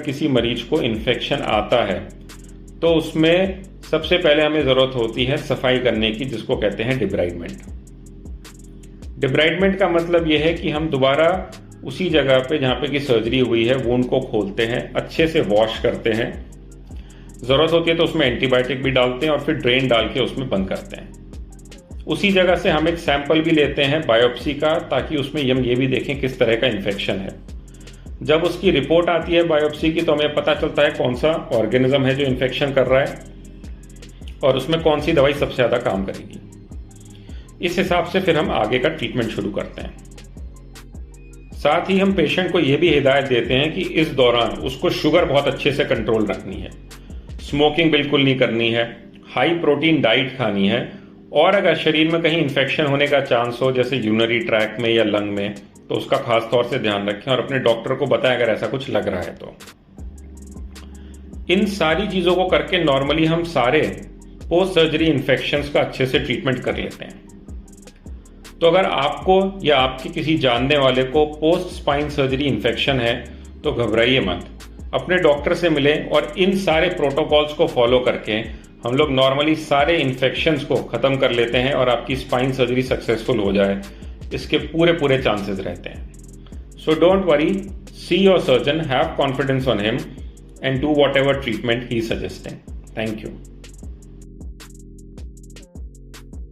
किसी मरीज को इन्फेक्शन आता है तो उसमें सबसे पहले हमें ज़रूरत होती है सफाई करने की, जिसको कहते हैं डिब्राइडमेंट। डिब्राइडमेंट का मतलब यह है कि हम दोबारा उसी जगह पे जहाँ पे कि सर्जरी हुई है वुंड को खोलते हैं, अच्छे से वॉश करते हैं, ज़रूरत होती है तो उसमें एंटीबायोटिक भी डालते हैं और फिर ड्रेन डाल के उसमें बंद करते हैं। उसी जगह से हम एक सैंपल भी लेते हैं बायोप्सी का, ताकि उसमें हम ये भी देखें किस तरह का इन्फेक्शन है। जब उसकी रिपोर्ट आती है बायोप्सी की तो हमें पता चलता है कौन सा ऑर्गेनिज्म है जो इन्फेक्शन कर रहा है और उसमें कौन सी दवाई सबसे ज़्यादा काम करेगी। इस हिसाब से फिर हम आगे का ट्रीटमेंट शुरू करते हैं। साथ ही हम पेशेंट को यह भी हिदायत देते हैं कि इस दौरान उसको शुगर बहुत अच्छे से कंट्रोल रखनी है, स्मोकिंग बिल्कुल नहीं करनी है, हाई प्रोटीन डाइट खानी है, और अगर शरीर में कहीं इन्फेक्शन होने का चांस हो जैसे यूरिनरी ट्रैक्ट में या लंग में तो उसका खास तौर से ध्यान रखें और अपने डॉक्टर को बताएं अगर ऐसा कुछ लग रहा है तो। इन सारी चीज़ों को करके नॉर्मली हम सारे पोस्ट सर्जरी इन्फेक्शंस का अच्छे से ट्रीटमेंट कर लेते हैं। तो अगर आपको या आपके किसी जानने वाले को पोस्ट स्पाइन सर्जरी इन्फेक्शन है तो घबराइए मत, अपने डॉक्टर से मिलें और इन सारे प्रोटोकॉल्स को फॉलो करके हम लोग नॉर्मली सारे इन्फेक्शंस को ख़त्म कर लेते हैं और आपकी स्पाइन सर्जरी सक्सेसफुल हो जाए, इसके पूरे चांसेस रहते हैं। So don't worry, see your surgeon, have confidence on him and do what ever treatment he suggesting. Thank you.